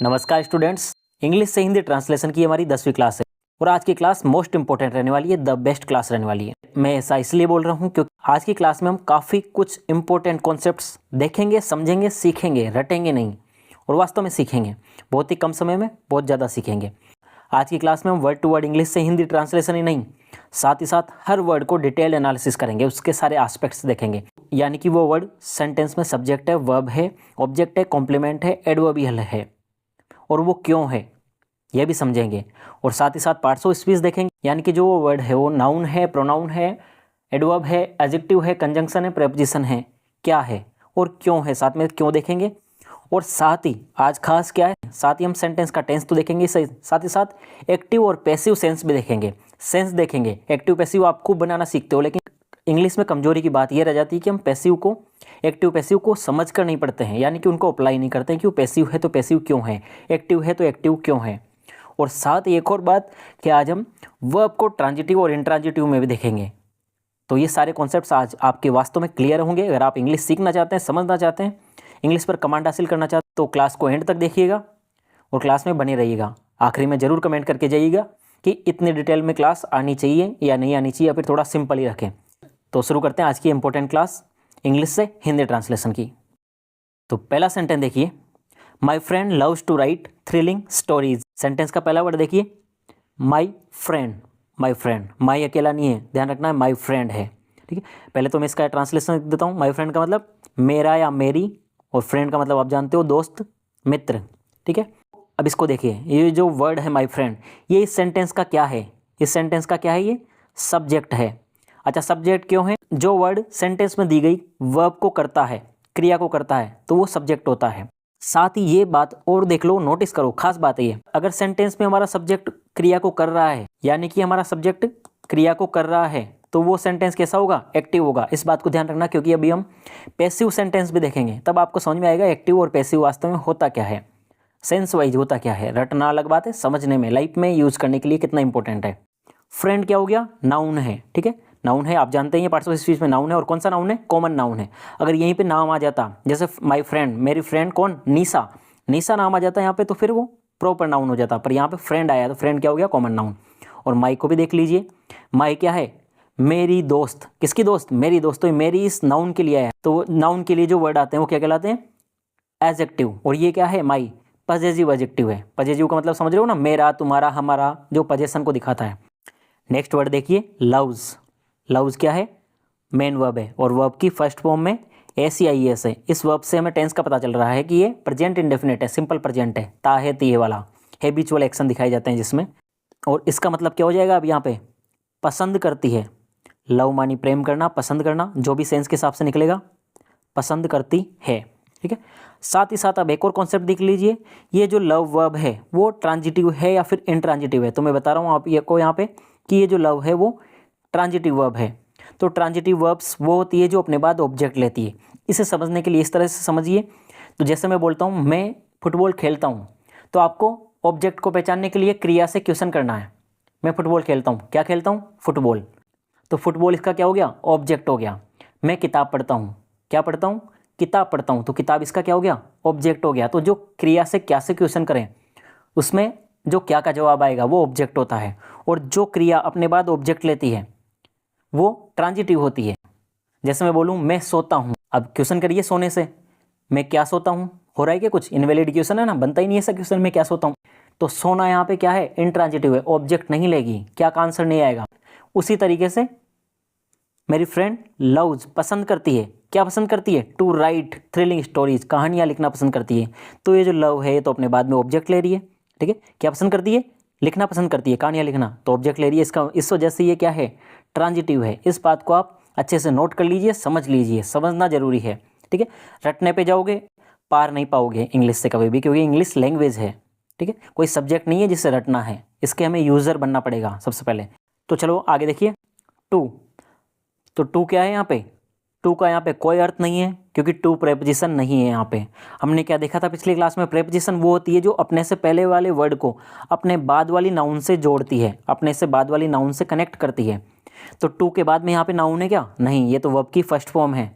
नमस्कार students, English से Hindi translation की हमारी 10वीं क्लास है और आज की क्लास मोस्ट इंपॉर्टेंट रहने वाली है, द बेस्ट क्लास रहने वाली है। मैं ऐसा इसलिए बोल रहा हूँ क्योंकि आज की क्लास में हम काफ़ी कुछ इंपॉर्टेंट कॉन्सेप्ट्स देखेंगे, समझेंगे, सीखेंगे, रटेंगे नहीं और वास्तव में सीखेंगे। बहुत ही कम समय में बहुत ज़्यादा सीखेंगे। आज की क्लास में हम वर्ड टू वर्ड इंग्लिश से हिंदी ट्रांसलेशन ही नहीं, साथ ही साथ हर वर्ड को डिटेल एनालिसिस करेंगे, उसके सारे एस्पेक्ट्स देखेंगे। यानी कि वो वर्ड सेंटेंस में सब्जेक्ट है, वर्ब है, ऑब्जेक्ट है, कॉम्प्लीमेंट है, एडवर्बियल है और वो क्यों है यह भी समझेंगे। और साथ ही साथ पार्ट्स ऑफ स्पीच देखेंगे, यानी कि जो वो वर्ड है वो नाउन है, प्रोनाउन है, एडवर्ब है, एडजेक्टिव है, कंजंक्शन है, प्रेपोजिशन है, क्या है और क्यों है, साथ में क्यों देखेंगे। और साथ ही आज खास क्या है, साथ ही हम सेंटेंस का टेंस तो देखेंगे, साथ ही साथ एक्टिव और पैसिव सेंस भी देखेंगे। सेंस देखेंगे, एक्टिव पैसिव आप खूब बनाना सीखते हो, लेकिन इंग्लिश में कमजोरी की बात यह रह जाती है कि हम पैसिव को, एक्टिव पैसिव को समझ कर नहीं पढ़ते हैं, यानी कि उनको अप्लाई नहीं करते हैं कि वो पैसिव है तो पैसिव क्यों है, एक्टिव है तो एक्टिव क्यों है। और साथ एक और बात कि आज हम वर्ब को ट्रांजिटिव और इंट्रांजिटिव में भी देखेंगे। तो ये सारे कॉन्सेप्ट्स आज आपके वास्तव में क्लियर होंगे। अगर आप इंग्लिश सीखना चाहते हैं, समझना चाहते हैं, इंग्लिश पर कमांड हासिल करना चाहते हैं तो क्लास को एंड तक देखिएगा और क्लास में बने रहिएगा। आखिरी में ज़रूर कमेंट करके जाइएगा कि इतनी डिटेल में क्लास आनी चाहिए या नहीं आनी चाहिए, या फिर थोड़ा सिंपल ही रखें। तो शुरू करते हैं आज की इंपॉर्टेंट क्लास इंग्लिश से हिंदी ट्रांसलेशन की। तो पहला सेंटेंस देखिए, my friend loves to write thrilling stories. Sentence का पहला वर्ड देखिए, माई फ्रेंड। माई फ्रेंड, माई अकेला नहीं है, ध्यान रखना है, माई फ्रेंड है। ठीक है, पहले तो मैं इसका ट्रांसलेशन देता हूँ। माई फ्रेंड का मतलब मेरा या मेरी, और फ्रेंड का मतलब आप जानते हो दोस्त, मित्र। ठीक है, अब इसको देखिए, ये जो वर्ड है माई फ्रेंड, ये इस सेंटेंस का क्या है, इस सेंटेंस का क्या है, ये सब्जेक्ट है। अच्छा, सब्जेक्ट क्यों है? जो वर्ड सेंटेंस में दी गई वर्ब को करता है, क्रिया को करता है, तो वो सब्जेक्ट होता है। साथ ही ये बात और देख लो, नोटिस करो, खास बात है ये, अगर सेंटेंस में हमारा सब्जेक्ट क्रिया को कर रहा है, यानी कि हमारा सब्जेक्ट क्रिया को कर रहा है, तो वो सेंटेंस कैसा होगा? एक्टिव होगा। इस बात को ध्यान रखना, क्योंकि अभी हम पैसिव सेंटेंस भी देखेंगे, तब आपको समझ में आएगा एक्टिव और पैसिव वास्तव में होता क्या है, सेंस वाइज होता क्या है। रटना अलग बात है, समझने में, लाइफ में यूज करने के लिए कितना इंपॉर्टेंट है। फ्रेंड क्या हो गया? नाउन है। ठीक है, नाउन है, आप जानते हैं ये पार्ट्स ऑफ स्पीच में नाउन है। और कौन सा नाउन है? कॉमन नाउन है। अगर यहीं पे नाम आ जाता, जैसे माय फ्रेंड, मेरी फ्रेंड कौन? निशा, निशा नाम आ जाता यहाँ पे, तो फिर वो प्रॉपर नाउन हो जाता। पर यहाँ पे फ्रेंड आया तो फ्रेंड क्या हो गया? Common noun. और माई को भी देख लीजिए, माई क्या है? मेरी दोस्त। किसकी दोस्त? मेरी दोस्त। तो मेरी इस नाउन के लिए आया, तो नाउन के लिए जो वर्ड आते हैं वो क्या कहलाते हैं? एडजेक्टिव। और ये क्या है? माई पजेसिव एडजेक्टिव है। पजेसिव का मतलब समझ रहे हो ना, मेरा, तुम्हारा, हमारा, जो पजेशन को दिखाता है। नेक्स्ट वर्ड देखिए, लव्स। लव्स क्या है? मेन वर्ब है, और वर्ब की फर्स्ट फॉर्म में SEIS है। इस वर्ब से हमें टेंस का पता चल रहा है कि ये प्रेजेंट इंडेफिनिट है, सिंपल प्रेजेंट है, ता है ती है वाला, हैबिचुअल एक्शन दिखाए जाते हैं जिसमें। और इसका मतलब क्या हो जाएगा अब यहाँ पे? पसंद करती है। लव मानी प्रेम करना, पसंद करना, जो भी सेंस के हिसाब से निकलेगा, पसंद करती है। ठीक है, साथ ही साथ अब एक और कॉन्सेप्ट देख लीजिए, ये जो लव वर्ब है वो ट्रांजिटिव है या फिर इंट्रांजिटिव है। तो मैं बता रहा हूँ आप ये को यहाँ पे कि ये जो लव है वो ट्रांजिटिव वर्ब है। तो ट्रांजिटिव वर्ब्स वो होती है जो अपने बाद ऑब्जेक्ट लेती है। इसे समझने के लिए इस तरह से समझिए, तो जैसे मैं बोलता हूँ मैं फुटबॉल खेलता हूँ, तो आपको ऑब्जेक्ट को पहचानने के लिए क्रिया से क्वेश्चन करना है। मैं फुटबॉल खेलता हूँ, क्या खेलता हूँ? फुटबॉल। तो फुटबॉल इसका क्या हो गया? ऑब्जेक्ट हो गया। मैं किताब पढ़ता हूँ, क्या पढ़ता हूँ? किताब पढ़ता हूँ, तो किताब इसका क्या हो गया? ऑब्जेक्ट हो गया। तो जो क्रिया से क्या से क्वेश्चन करें, उसमें जो क्या का जवाब आएगा वो ऑब्जेक्ट होता है। और जो क्रिया अपने बाद ऑब्जेक्ट लेती है वो ट्रांजिटिव होती है। जैसे मैं बोलूँ मैं सोता हूँ, अब क्वेश्चन करिए सोने से, मैं क्या सोता हूँ? हो रहा है क्या कुछ? इनवैलिड क्वेश्चन है ना, बनता ही नहीं ऐसा क्वेश्चन, मैं क्या सोता हूँ। तो सोना यहाँ पे क्या है? इंट्रांजिटिव है, ऑब्जेक्ट नहीं लेगी, क्या का आंसर नहीं आएगा। उसी तरीके से मेरी फ्रेंड लव्स, पसंद करती है, क्या पसंद करती है? टू राइट थ्रिलिंग स्टोरीज, कहानियाँ लिखना पसंद करती है। तो ये जो लव है तो अपने बाद में ऑब्जेक्ट ले रही है। ठीक है, क्या पसंद करती है? लिखना पसंद करती है, कहानियाँ लिखना, तो ऑब्जेक्ट ले रही है। इसका इस वजह से ये क्या है? ट्रांजिटिव है। इस बात को आप अच्छे से नोट कर लीजिए, समझ लीजिए, समझना जरूरी है। ठीक है, रटने पे जाओगे पार नहीं पाओगे इंग्लिश से कभी भी, क्योंकि इंग्लिश लैंग्वेज है। ठीक है, कोई सब्जेक्ट नहीं है जिससे रटना है, इसके हमें यूज़र बनना पड़ेगा सबसे पहले। तो चलो आगे देखिए, टू। तो टू क्या है यहाँ पे? टू का यहाँ पे कोई अर्थ नहीं है, क्योंकि टू प्रेपोजिशन नहीं है यहाँ पे। हमने क्या देखा था पिछली क्लास में? प्रेपोजिशन वो होती है जो अपने से पहले वाले वर्ड को अपने बाद वाली नाउन से जोड़ती है, अपने से बाद वाली नाउन से कनेक्ट करती है। तो टू के बाद में यहाँ पे नाउन है क्या? नहीं, ये तो वर्ब की फर्स्ट फॉर्म है।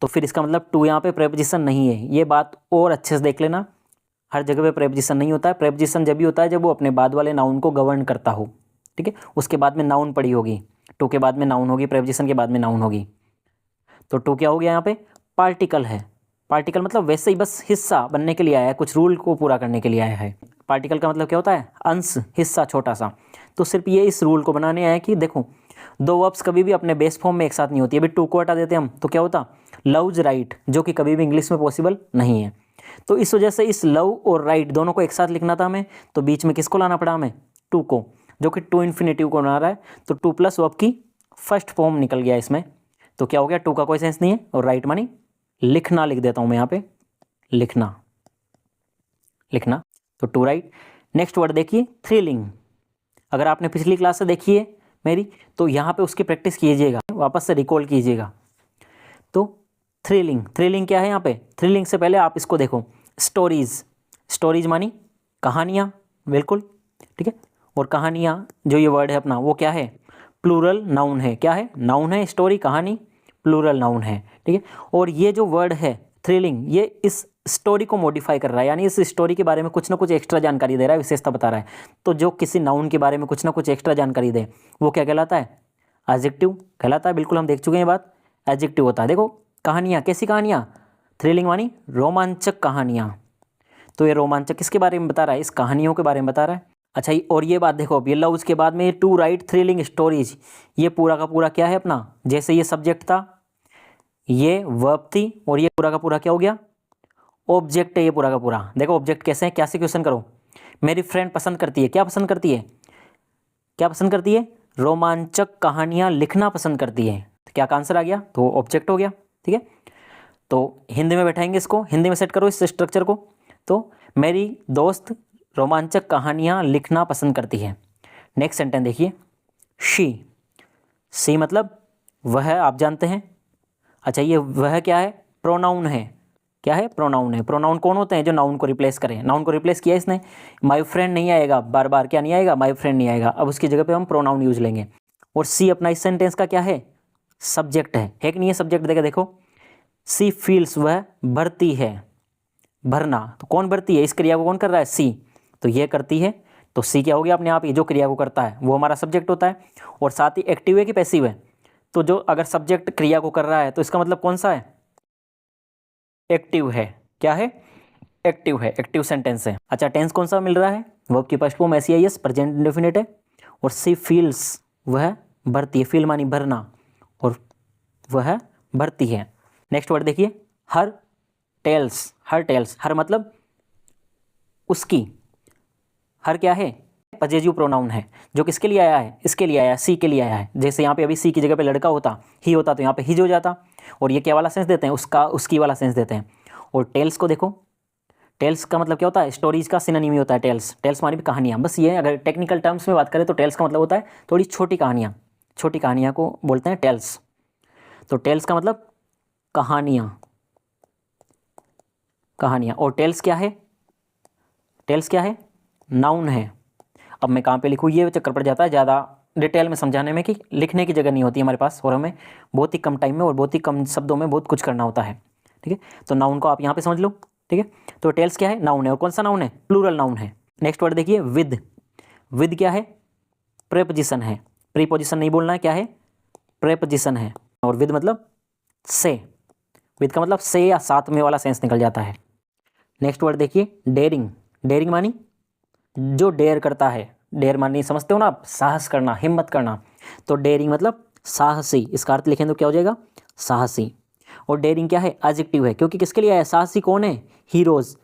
तो फिर इसका मतलब टू यहाँ पे प्रेपोजिशन नहीं है। ये बात और अच्छे से देख लेना, हर जगह पे प्रेपोजिशन नहीं होता है। प्रेपोजिशन जब भी होता है जब वो अपने बाद वाले नाउन को गवर्न करता हो, ठीक है। उसके बाद में नाउन पड़ी होगी, टू के बाद में नाउन होगी, प्रेपोजिशन के बाद में नाउन होगी। तो टू क्या हो गया यहाँ पे, पार्टिकल है। पार्टिकल मतलब वैसे ही बस हिस्सा बनने के लिए आया है, कुछ रूल को पूरा करने के लिए आया है। पार्टिकल का मतलब क्या होता है, अंश, हिस्सा, छोटा सा। तो सिर्फ ये इस रूल को बनाने आया कि देखो दो वर्ब्स कभी भी अपने बेस फॉर्म में एक साथ नहीं होती है। अभी टू को हटा देते हम तो क्या होता, लव्स राइट, जो कि कभी भी इंग्लिश में पॉसिबल नहीं है। तो इस वजह से इस लव और राइट दोनों को एक साथ लिखना था हमें, तो बीच में किसको लाना पड़ा हमें, टू को, जो कि टू इन्फिनेटिव को बना रहा है। तो टू प्लस वर्ब की फर्स्ट फॉर्म निकल गया इसमें। तो क्या हो गया, टू का कोई सेंस नहीं है, और राइट मानी लिखना, लिख देता हूँ मैं यहाँ पे, लिखना, लिखना। तो टू राइट। नेक्स्ट वर्ड देखिए, थ्रिलिंग। अगर आपने पिछली क्लास से देखी है मेरी, तो यहाँ पे उसकी प्रैक्टिस कीजिएगा, वापस से रिकॉल कीजिएगा। तो थ्रिलिंग, थ्रिलिंग क्या है यहाँ पे, थ्रिलिंग से पहले आप इसको देखो, स्टोरीज, स्टोरीज मानी कहानियाँ, बिल्कुल ठीक है। और कहानियाँ जो ये वर्ड है अपना वो क्या है, प्लूरल नाउन है। क्या है, नाउन है, स्टोरी कहानी प्लूरल नाउन है, ठीक है। और ये जो वर्ड है थ्रिलिंग, ये इस स्टोरी को मॉडिफाई कर रहा है, यानी इस स्टोरी के बारे में कुछ ना कुछ एक्स्ट्रा जानकारी दे रहा है, विशेषता बता रहा है। तो जो किसी नाउन के बारे में कुछ ना कुछ एक्स्ट्रा जानकारी दे वो क्या कहलाता है, एडजेक्टिव कहलाता है। बिल्कुल हम देख चुके हैं ये बात, एडजेक्टिव होता है। देखो कहानियाँ, कैसी कहानियाँ, थ्रिलिंग मानी रोमांचक कहानियाँ। तो ये रोमांचक किसके बारे में बता रहा है, इस कहानियों के बारे में बता रहा है। अच्छा और ये बात देखो, अब ये लव उसके बाद में टू राइट थ्रिलिंग स्टोरीज, ये पूरा का पूरा क्या है अपना, जैसे ये सब्जेक्ट था, ये वर्ब थी, और ये पूरा का पूरा क्या हो गया, ऑब्जेक्ट है ये पूरा का पूरा। देखो ऑब्जेक्ट कैसे है, क्या से क्वेश्चन करो, मेरी फ्रेंड पसंद करती है, क्या पसंद करती है, क्या पसंद करती है, रोमांचक कहानियाँ लिखना पसंद करती है। तो क्या का आंसर आ गया, तो ऑब्जेक्ट हो गया, ठीक है। तो हिंदी में बैठाएंगे इसको, हिंदी में सेट करो इस स्ट्रक्चर को। तो मेरी दोस्त रोमांचक कहानियाँ लिखना पसंद करती है। नेक्स्ट सेंटेंस देखिए, शी, सी मतलब वह, आप जानते हैं। अच्छा ये वह क्या है, प्रोनाउन है। क्या है, प्रोनाउन है। प्रोनाउन कौन होते हैं, जो नाउन को रिप्लेस करें। नाउन को रिप्लेस किया इसने, माय फ्रेंड नहीं आएगा बार बार, क्या नहीं आएगा, माय फ्रेंड नहीं आएगा। अब उसकी जगह पे हम प्रोनाउन यूज लेंगे। और सी अपना इस सेंटेंस का क्या है, सब्जेक्ट है कि नहीं है, सब्जेक्ट देगा देखो, सी फील्स, वह भरती है, भरना। तो कौन भरती है, इस क्रिया को कौन कर रहा है, सी, तो ये करती है। तो सी क्या हो गया अपने आप, ये जो क्रिया को करता है वो हमारा सब्जेक्ट होता है। और साथ ही एक्टिव है कि पैसिव है, तो जो अगर सब्जेक्ट क्रिया को कर रहा है तो इसका मतलब कौन सा है, एक्टिव है। क्या है, एक्टिव है, एक्टिव सेंटेंस है। अच्छा टेंस कौन सा मिल रहा है, वर्ब की first form SEIS present indefinite है। और सी फील्स, वह भरती है, फील मानी भरना, और वह भरती है। नेक्स्ट वर्ड देखिए, हर टेल्स, हर टेल्स, हर मतलब उसकी, हर क्या है, पजेसिव प्रोनाउन है, जो किसके लिए आया है, इसके लिए आया है, सी के लिए आया है। जैसे यहाँ पे अभी सी की जगह पे लड़का होता, ही होता, तो यहाँ पे हिज हो जाता। और ये क्या वाला सेंस देते हैं, उसका, उसकी वाला सेंस देते हैं। और टेल्स को देखो, टेल्स का मतलब क्या होता है, स्टोरीज का सिनोनिम होता है टेल्स। टेल्स मानी भी कहानियाँ, बस ये अगर टेक्निकल टर्म्स में बात करें तो टेल्स का मतलब होता है थोड़ी छोटी कहानियाँ, छोटी कहानियाँ को बोलते हैं टेल्स। तो टेल्स का मतलब कहानियाँ, कहानियाँ। और टेल्स क्या है, टेल्स क्या है, नाउन है। अब मैं कहाँ पे लिखूँ, ये चक्कर पड़ जाता है ज़्यादा डिटेल में समझाने में, कि लिखने की जगह नहीं होती हमारे पास, और हमें बहुत ही कम टाइम में और बहुत ही कम शब्दों में बहुत कुछ करना होता है, ठीक है। तो नाउन को आप यहाँ पे समझ लो, ठीक है। तो टेल्स क्या है, नाउन है। और कौन सा नाउन है, प्लूरल नाउन है। नेक्स्ट वर्ड देखिए, विद, विद क्या है, प्रेपोजिशन है, प्रीपोजिशन नहीं बोलना है, क्या है, प्रेपोजिशन है। और विद मतलब से, विद का मतलब से या साथ में वाला सेंस निकल जाता है। नेक्स्ट वर्ड देखिए, डेयरिंग, डेयरिंग मानी जो डेयर करता है, डेयर मानी समझते हो ना आप, साहस करना, हिम्मत करना। तो डेयरिंग मतलब साहसी, इसका अर्थ लिखें तो क्या हो जाएगा, साहसी। और डेयरिंग क्या है, एडजेक्टिव है, क्योंकि किसके लिए आया है, साहसी कौन है, हीरोज।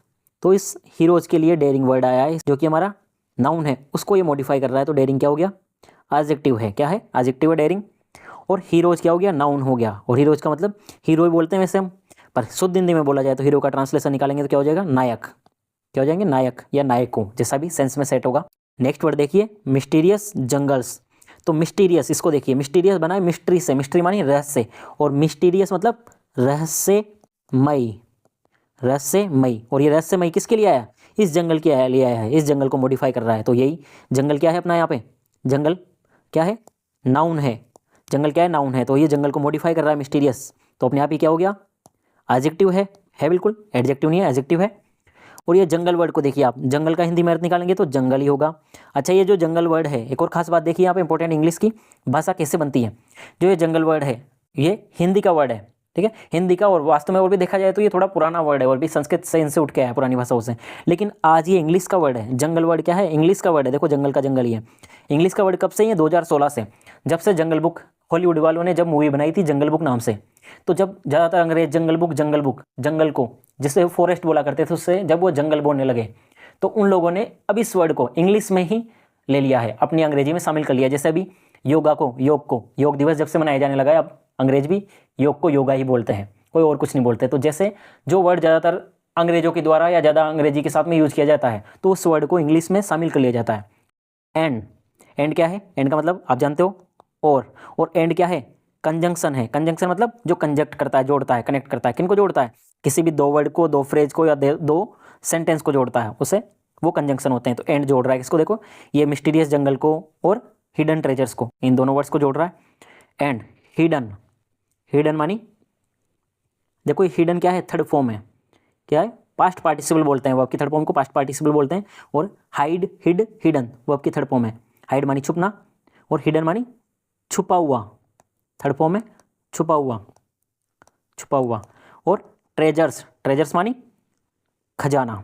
तो इस हीरोज के लिए डेयरिंग वर्ड आया है, जो कि हमारा नाउन है, उसको ये मॉडिफाई कर रहा है। तो डेयरिंग क्या हो गया, एडजेक्टिव है। क्या है, एडजेक्टिव है डेयरिंग। और हीरोज क्या हो गया, नाउन हो गया। और हीरोज का मतलब हीरो ही बोलते हैं वैसे हम, पर शुद्ध हिंदी में बोला जाए तो हीरो का ट्रांसलेशन निकालेंगे तो क्या हो जाएगा, नायक। क्या हो जाएंगे, नायक या नायकों, जैसा भी सेंस में सेट होगा। नेक्स्ट वर्ड देखिए, मिस्टीरियस जंगल्स। तो मिस्टीरियस, इसको देखिए, मिस्टीरियस बना है मिस्ट्री से, मिस्ट्री मानी रहस्य, और मिस्टीरियस मतलब रहस्यमयी, रहस्यमयी। और ये रहस्यमयी किसके लिए आया, इस जंगल के लिए आया है, इस जंगल को मॉडिफाई कर रहा है। तो यही जंगल क्या है अपना, यहाँ पे जंगल क्या है, नाउन है। जंगल क्या है, नाउन है। तो ये जंगल को मॉडिफाई कर रहा है मिस्टीरियस, तो अपने आप ही क्या हो गया, एडजेक्टिव है बिल्कुल, एडजेक्टिव नहीं है, एडजेक्टिव है। और ये जंगल वर्ड को देखिए आप, जंगल का हिंदी में अर्थ निकालेंगे तो जंगल ही होगा। अच्छा, ये जो जंगल वर्ड है, एक और खास बात देखिए यहाँ पे इंपॉर्टेंट, इंग्लिश की भाषा कैसे बनती है। जो ये जंगल वर्ड है ये हिंदी का वर्ड है, ठीक है, हिंदी का, और वास्तव में और भी देखा जाए तो ये थोड़ा पुराना वर्ड है और भी संस्कृत से इनसे उठ के आया है, पुरानी भाषाओं से। लेकिन आज ये इंग्लिश का वर्ड है। जंगल वर्ड क्या है, इंग्लिश का वर्ड है। देखो जंगल का जंगल ही है। इंग्लिश का वर्ड कब से है, 2016 से, जब से जंगल बुक, हॉलीवुड वालों ने जब मूवी बनाई थी जंगल बुक नाम से। तो जब ज़्यादातर अंग्रेज जंगल बुक, जंगल को जिसे फॉरेस्ट बोला करते थे, उससे जब वो जंगल बोलने लगे तो उन लोगों ने अब इस वर्ड को इंग्लिश में ही ले लिया है, अपनी अंग्रेजी में शामिल कर लिया। जैसे अभी योग दिवस जब से मनाया जाने लगा है, अब अंग्रेज भी योग को योगा ही बोलते हैं, कोई और कुछ नहीं बोलते। तो जैसे जो वर्ड ज़्यादातर अंग्रेजों के द्वारा या ज़्यादा अंग्रेजी के साथ में यूज किया जाता है, तो उस वर्ड को इंग्लिश में शामिल कर लिया जाता है। एंड क्या है, एंड का मतलब आप जानते हो, और एंड क्या है, कंजंक्शन है। कंजंक्शन मतलब जो कंजक्ट करता है, जोड़ता है, कनेक्ट करता है। किनको जोड़ता है, किसी भी दो वर्ड को, दो फ्रेज को या दो सेंटेंस को जोड़ता है, उसे वो कंजंक्शन होते हैं। तो एंड जोड़ रहा है किसको, देखो ये मिस्टीरियस जंगल को और हिडन ट्रेजर्स को, इन दोनों वर्ड्स को जोड़ रहा है। एंड हिडन मानी, देखो ये हिडन क्या है, थर्ड फॉर्म है, क्या है, पास्ट पार्टिसिपल बोलते हैं, वर्ब की थर्ड फॉर्म को पास्ट पार्टिसिपल बोलते हैं। और हाइड, हिडन वर्ब की थर्ड फॉर्म है। हाइड मानी छुपना और हिडन मानी छुपा हुआ, थर्ड फॉर्म में छुपा हुआ। और ट्रेजर्स मानी खजाना,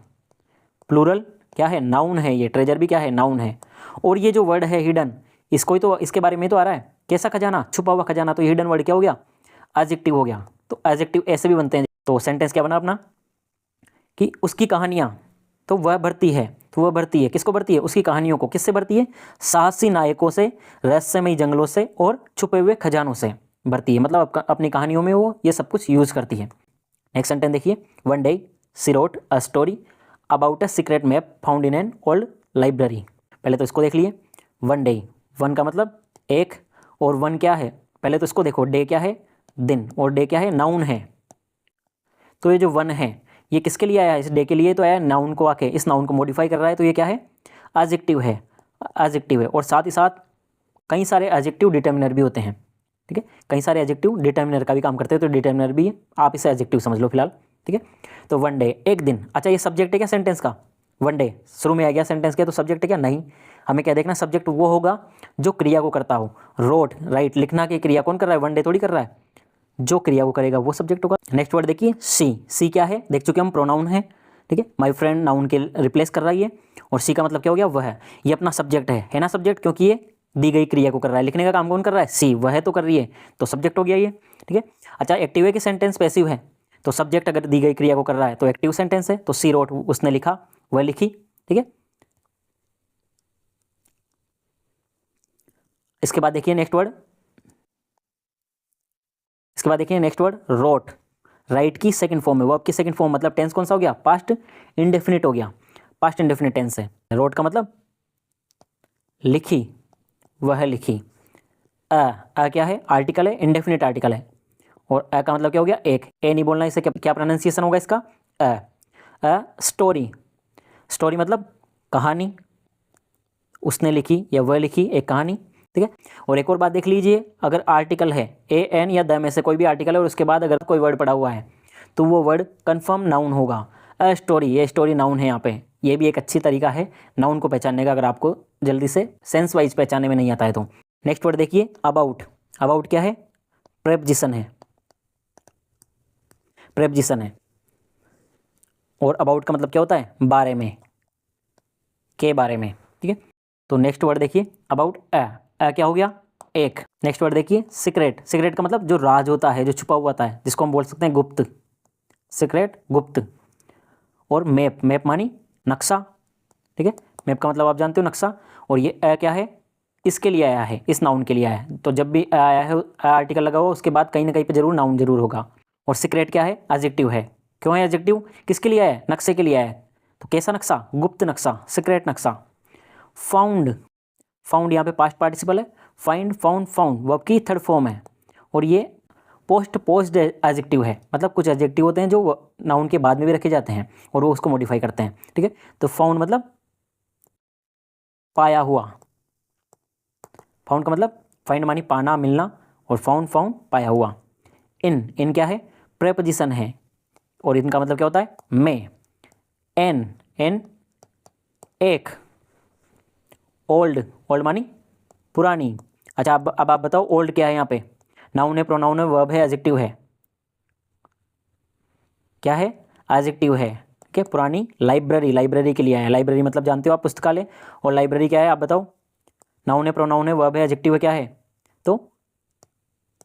प्लूरल क्या है, नाउन है। ये ट्रेजर भी क्या है, नाउन है। और ये जो वर्ड है हिडन, इसको ही तो, इसके बारे में तो आ रहा है, कैसा खजाना, छुपा हुआ खजाना। तो हिडन वर्ड क्या हो गया, एडजेक्टिव हो गया। तो एडजेक्टिव ऐसे भी बनते हैं। तो सेंटेंस क्या बना अपना, कि उसकी कहानियाँ, तो वह भरती है, किसको भरती है, उसकी कहानियों को। किससे भरती है, साहसी नायकों से, रहस्यमयी जंगलों से और छुपे हुए खजानों से भरती है। मतलब अपनी कहानियों में वो ये सब कुछ यूज करती है। नेक्स्ट सेंटेंस देखिए, one day she wrote a story about a secret map found in an old library. पहले तो इसको देख लिए, वन डे, वन का मतलब एक, और वन क्या है, पहले तो इसको देखो, डे क्या है, दिन, और डे क्या है, नाउन है। तो ये जो वन है ये किसके लिए आया है, इस डे के लिए तो आया, नाउन को आके इस नाउन को मॉडिफाई कर रहा है। तो ये क्या है, एडजेक्टिव है, और साथ ही साथ कई सारे एडजेक्टिव डिटर्मिनर भी होते हैं, ठीक है, कई सारे एडजेक्टिव डिटर्मिनर का भी काम करते हैं। तो डिटर्मिनर भी आप इसे एडजेक्टिव समझ लो फिलहाल, ठीक है। तो वन डे, एक दिन। अच्छा, ये सब्जेक्ट है क्या सेंटेंस का, वन डे शुरू में आ गया सेंटेंस के, तो सब्जेक्ट है क्या, नहीं। हमें क्या देखना, सब्जेक्ट वो होगा जो क्रिया को करता हो। रोट, राइट, लिखना की क्रिया कौन कर रहा है, वन डे थोड़ी कर रहा है, जो क्रिया को करेगा वो सब्जेक्ट होगा। नेक्स्ट वर्ड देखिए, सी क्या है, देख चुके हम, प्रोनाउन है, ठीक है, माय फ्रेंड नाउन के रिप्लेस कर रहा है ये। और सी का मतलब क्या हो गया, वह है, ये अपना सब्जेक्ट है ना सब्जेक्ट, क्योंकि ये दी गई क्रिया को कर रहा है। लिखने का काम कौन कर रहा है, सी, वह तो कर रही है, तो सब्जेक्ट हो गया ये, ठीक है। अच्छा, एक्टिव है कि सेंटेंस पैसिव है, तो सब्जेक्ट अगर दी गई क्रिया को कर रहा है तो एक्टिव सेंटेंस है। तो सी रोट, उसने लिखा, वह लिखी, ठीक है। इसके बाद देखिए नेक्स्ट वर्ड, रोट, राइट की सेकंड फॉर्म है, वर्ब की सेकंड फॉर्म, मतलब टेंस कौन सा हो गया, पास्ट इंडेफिनिट हो गया, पास्ट इंडेफिनिट टेंस है। रोट का मतलब लिखी, वह लिखी। अ क्या है, आर्टिकल है, इंडेफिनिट आर्टिकल है। और अ का मतलब क्या हो गया, एक, ए नहीं बोलना, इसे क्या प्रोनाउंसिएशन होगा इसका, स्टोरी मतलब कहानी, उसने लिखी या वह लिखी एक कहानी, ठीक है। और एक और बात देख लीजिए, अगर आर्टिकल है, ए एन या द में से कोई भी आर्टिकल है और उसके बाद अगर कोई वर्ड पड़ा हुआ है तो वो वर्ड कंफर्म नाउन होगा। अ स्टोरी, ये स्टोरी नाउन है यहाँ पे। ये भी एक अच्छी तरीका है नाउन को पहचानने का, अगर आपको जल्दी से सेंस वाइज पहचानने में नहीं आता है तो। नेक्स्ट वर्ड देखिए, अबाउट क्या है, प्रेपोजिशन है, और अबाउट का मतलब क्या होता है, बारे में, के बारे में, ठीक है। तो नेक्स्ट वर्ड देखिए, अबाउट, क्या हो गया, एक। नेक्स्ट वर्ड देखिए, सीक्रेट का मतलब जो राज होता है, जो छुपा हुआ होता है, जिसको हम बोल सकते हैं गुप्त, सीक्रेट, गुप्त। और मैप मानी नक्शा, ठीक है, मैप का मतलब आप जानते हो, नक्शा। और ये क्या है, इसके लिए आया है, इस नाउन के लिए आया है। तो जब भी आया है आर्टिकल लगा हुआ, उसके बाद कहीं ना कहीं पे जरूर नाउन जरूर होगा। और सीक्रेट क्या है, एडजेक्टिव है। क्यों है एडजेक्टिव, किसके लिए आया है, नक्शे के लिए आया है। तो कैसा नक्शा, गुप्त नक्शा, सीक्रेट नक्शा। फाउंड यहाँ पे पास्ट पार्टिसिपल है, फाइंड, फाउंड वर्ब की थर्ड फॉर्म है। और ये पोस्ट एडजेक्टिव है, मतलब कुछ एडजेक्टिव होते हैं जो नाउन के बाद में भी रखे जाते हैं और वो उसको मॉडिफाई करते हैं, ठीक है। तो फाउंड मतलब पाया हुआ, फाउंड का मतलब फाइंड मानी पाना, मिलना, और फाउंड पाया हुआ। इन क्या है, प्रेपोजिशन है, और इनका मतलब क्या होता है, में। एन, एन एक, ओल्ड, ओल्ड मानी पुरानी। अच्छा अब आप बताओ ओल्ड क्या है यहाँ पे? नाउन है, प्रोनाउन है, वर्ब है, एडजेक्टिव है? क्या है? एडजेक्टिव है। ठीक है, पुरानी। लाइब्रेरी, लाइब्रेरी के लिए आया। लाइब्रेरी मतलब जानते हो आप, पुस्तकालय। और लाइब्रेरी क्या है आप बताओ? नाउन है, प्रोनाउन है, वर्ब है, एडजेक्टिव है, क्या है? तो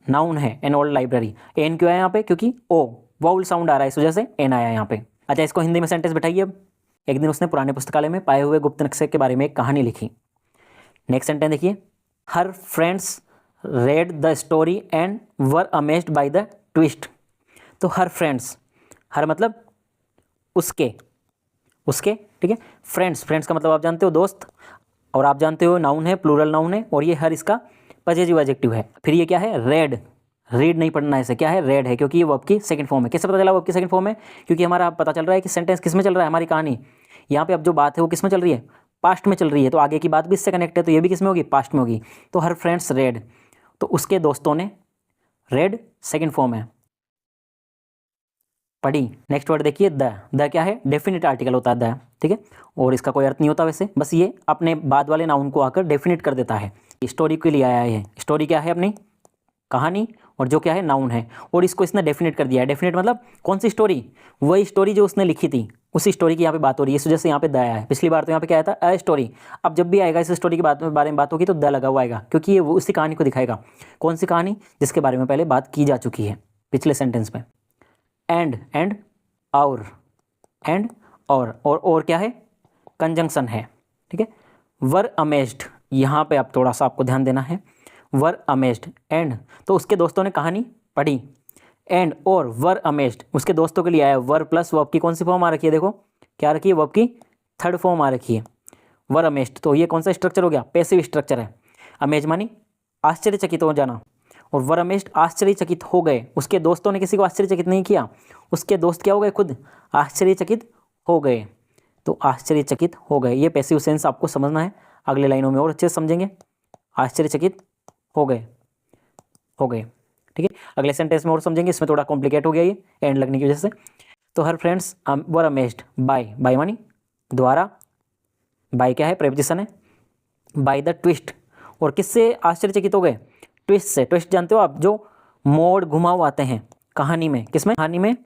नाउन है, एन ओल्ड लाइब्रेरी। एन क्यों है यहाँ पे? क्योंकि ओ वाउल साउंड आ रहा है, इस वजह से एन आया यहाँ पे। अच्छा इसको हिंदी में सेंटेंस बैठाइए अब। एक दिन उसने पुराने पुस्तकालय में पाए हुए गुप्त नक्शे के बारे में एक कहानी लिखी। नेक्स्ट सेंटेंस देखिए, हर friends read the story and were amazed by the twist. तो हर फ्रेंड्स, हर मतलब उसके, उसके, ठीक है। फ्रेंड्स, फ्रेंड्स का मतलब आप जानते हो दोस्त, और आप जानते हो नाउन है, प्लूरल नाउन है, और ये हर इसका पॉजिटिव एडजेक्टिव है। फिर ये क्या है? रेड, रीड नहीं पढ़ना है इसे, क्या है? रेड है, क्योंकि ये वर्ब की सेकंड फॉर्म है। कैसे पता चला वर्ब की सेकंड फॉर्म है? क्योंकि हमारा पता चल रहा है कि सेंटेंस किस में चल रहा है, हमारी कहानी। यहाँ पे अब जो बात है वो किस में चल रही है? पास्ट में चल रही है। तो आगे की बात भी इससे कनेक्ट है, तो ये भी किस में होगी? पास्ट में होगी। तो हर फ्रेंड्स रेड, तो उसके दोस्तों ने, रेड सेकंड फॉर्म है, पढ़ी। नेक्स्ट वर्ड देखिए, द क्या है? डेफिनेट आर्टिकल होता है द, ठीक है। और इसका कोई अर्थ नहीं होता वैसे, बस ये अपने बाद वाले नाउन को आकर डेफिनेट कर देता है। स्टोरी के लिए आया है। स्टोरी क्या है? अपनी कहानी, और जो क्या है? नाउन है। और इसको इसने डेफिनेट कर दिया है। डेफिनेट मतलब कौन सी स्टोरी? वही स्टोरी जो उसने लिखी थी, उसी स्टोरी की यहाँ पे बात हो रही है, इस वजह से यहाँ पे द आया है। पिछली बार तो यहाँ पे क्या आया था? A story. अब जब भी आएगा इस स्टोरी के बारे में बात होगी तो द लगा हुआ आएगा, क्योंकि ये वो उसी कहानी को दिखाएगा। कौन सी कहानी? जिसके बारे में पहले बात की जा चुकी है पिछले सेंटेंस में। एंड और, एंड और क्या है? कंजंक्शन है, ठीक है। वर अमेज्ड, यहाँ पे आप थोड़ा सा आपको ध्यान देना है। वर अमेज्ड, एंड तो उसके दोस्तों ने कहानी पढ़ी। एंड और वर अमेज्ड उसके दोस्तों के लिए आया। वर प्लस वर्ब की कौन सी फॉर्म आ रखी है? देखो क्या रखी है? वर्ब की थर्ड फॉर्म आ रखी है, वर अमेज्ड। तो ये कौन सा स्ट्रक्चर हो गया? पैसिव स्ट्रक्चर है। अमेज मानी आश्चर्यचकित हो जाना, और वर अमेज्ड आश्चर्यचकित हो गए। उसके दोस्तों ने किसी को आश्चर्यचकित नहीं किया, उसके दोस्त क्या हो गए? खुद आश्चर्यचकित हो गए। तो आश्चर्यचकित हो गए, ये पैसिव सेंस आपको समझना है। अगले लाइनों में और अच्छे से समझेंगे। आश्चर्यचकित हो गए, हो गए, ठीक है। अगले सेंटेंस में और समझेंगे, इसमें थोड़ा कॉम्प्लिकेट हो गया ये एंड लगने की वजह से। तो her friends were amazed by, by Mani द्वारा, बाय क्या है? प्रेपोजिशन है। बाय द ट्विस्ट, और किससे आश्चर्यचकित हो गए? ट्विस्ट से। ट्विस्ट जानते हो आप, जो मोड़ घुमाव आते हैं कहानी में। किसमें? कहानी में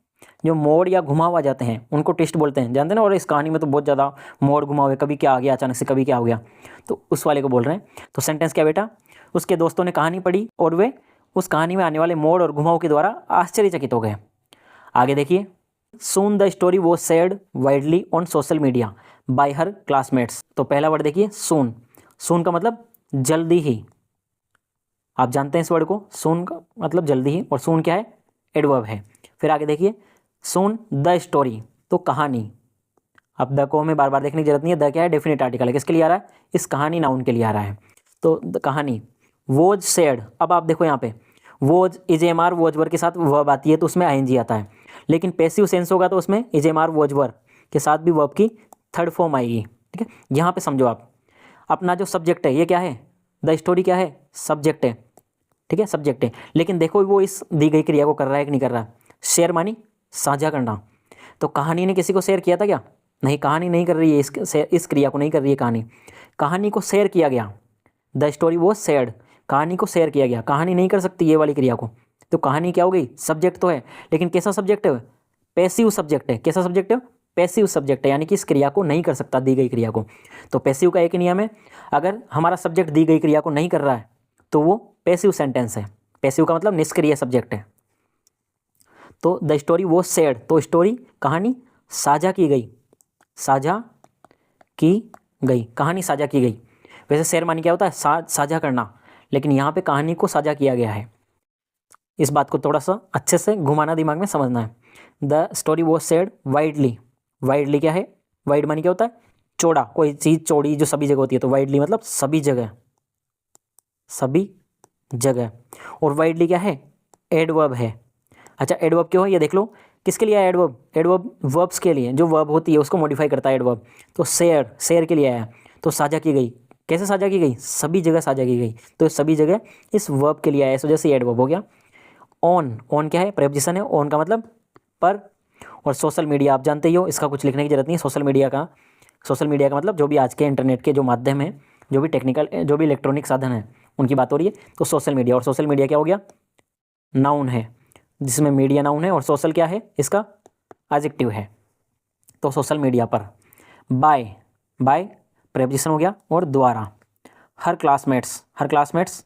जो मोड़ या घुमाव आ जाते हैं उनको ट्विस्ट बोलते हैं, जानते हैं ना। और इस कहानी में तो बहुत ज़्यादा मोड़ घुमाव है, कभी क्या आ गया अचानक से, कभी क्या हो गया, तो उस वाले को बोल रहे हैं। तो सेंटेंस क्या बेटा? उसके दोस्तों ने कहानी पढ़ी और वे उस कहानी में आने वाले मोड़ और घुमाव के द्वारा आश्चर्यचकित हो गए। आगे देखिए, soon the story was shared widely on social media bye her classmates. तो पहला वर्ड देखिए, सून। सून का मतलब जल्दी ही, आप जानते हैं इस वर्ड को। सून का मतलब जल्दी ही, और सून क्या है? एडवर्ब है। फिर आगे देखिए, सून द स्टोरी, तो कहानी। अब द को हमें बार बार देखने की जरूरत नहीं है। द क्या है? डेफिनेट आर्टिकल है। किसके लिए आ रहा है? इस कहानी नाउन के लिए आ रहा है। तो द कहानी। वोज शेयर्ड, अब आप देखो यहाँ पे वोज इजेमार वोज वर के साथ वर्ब आती है तो उसमें आईएनजी आता है, लेकिन पैसिव सेंस होगा तो उसमें इजेमार वोज वर के साथ भी वर्ब की थर्ड फॉर्म आएगी, ठीक है। यहाँ पे समझो आप, अपना जो सब्जेक्ट है ये क्या है? द स्टोरी क्या है? सब्जेक्ट है, ठीक है, सब्जेक्ट है। लेकिन देखो वो इस दी गई क्रिया को कर रहा है कि नहीं कर रहा? शेयर मानी साझा करना। तो कहानी ने किसी को शेयर किया था क्या? नहीं, कहानी नहीं कर रही है इस क्रिया को नहीं कर रही है कहानी। कहानी को शेयर किया गया, द स्टोरी वो शेयर्ड, कहानी को शेयर किया गया। कहानी नहीं कर सकती ये वाली क्रिया को, तो कहानी क्या हो गई? सब्जेक्ट तो है, लेकिन कैसा सब्जेक्ट है? पैसिव सब्जेक्ट है। कैसा सब्जेक्ट है? पैसिव सब्जेक्ट है, यानी कि इस क्रिया को नहीं कर सकता दी गई क्रिया को। तो पैसिव का एक ही नियम है, अगर हमारा सब्जेक्ट दी गई क्रिया को नहीं कर रहा है तो वो पैसिव सेंटेंस है। पैसिव का मतलब निष्क्रिय सब्जेक्ट है। तो द स्टोरी वो शेयर्ड, तो स्टोरी कहानी साझा की गई, साझा की गई, कहानी साझा की गई। वैसे शेयर मानी क्या होता है? साझा करना, लेकिन यहाँ पे कहानी को साझा किया गया है। इस बात को थोड़ा सा अच्छे से घुमाना दिमाग में समझना है। The story was shared widely. Widely क्या है? वाइड मानी क्या होता है? चौड़ा, कोई चीज़ चौड़ी जो सभी जगह होती है, तो वाइडली मतलब सभी जगह, सभी जगह। और वाइडली क्या है? एडवर्ब है। अच्छा, एडवर्ब क्यों है ये देख लो। किसके लिए आया एडवर्ब? एडवर्ब वर्ब्स के लिए, जो वर्ब होती है उसको मॉडिफाई करता है एडवर्ब। तो शेयर, शेयर के लिए आया। तो साझा की गई, कैसे साझा की गई? सभी जगह साझा की गई, तो सभी जगह इस वर्ब के लिए आया, इस वजह से एडवर्ब हो गया। ऑन, ऑन क्या है? प्रेपोजिशन है। ऑन का मतलब पर, और सोशल मीडिया आप जानते ही हो, इसका कुछ लिखने की जरूरत नहीं है। सोशल मीडिया का मतलब जो भी आज के इंटरनेट के जो माध्यम हैं, जो भी टेक्निकल, जो भी इलेक्ट्रॉनिक साधन हैं, उनकी बात हो रही है। तो सोशल मीडिया, और सोशल मीडिया क्या हो गया, नाउन है, जिसमें मीडिया नाउन है और सोशल क्या है, इसका एडजेक्टिव है। तो सोशल मीडिया पर बाय प्रेपोजिशन हो गया, और द्वारा। हर क्लासमेट्स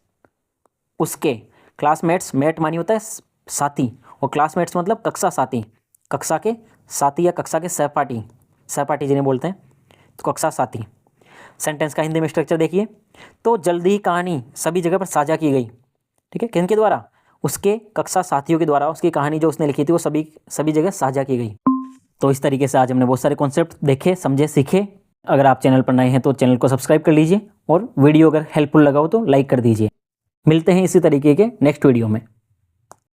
उसके, क्लासमेट्स, मेट मानी होता है साथी, और क्लासमेट्स मतलब कक्षा साथी, कक्षा के साथी या कक्षा के सहपाठी जिन्हें बोलते हैं, तो कक्षा साथी। सेंटेंस का हिंदी में स्ट्रक्चर देखिए, तो जल्दी ही कहानी सभी जगह पर साझा की गई। ठीक है, किनके द्वारा, उसके कक्षा साथियों के द्वारा उसकी कहानी जो उसने लिखी थी वो सभी जगह साझा की गई। तो इस तरीके से आज हमने बहुत सारे कॉन्सेप्ट देखे, समझे, सीखे। अगर आप चैनल पर नए हैं तो चैनल को सब्सक्राइब कर लीजिए, और वीडियो अगर हेल्पफुल लगा हो तो लाइक कर दीजिए। मिलते हैं इसी तरीके के नेक्स्ट वीडियो में।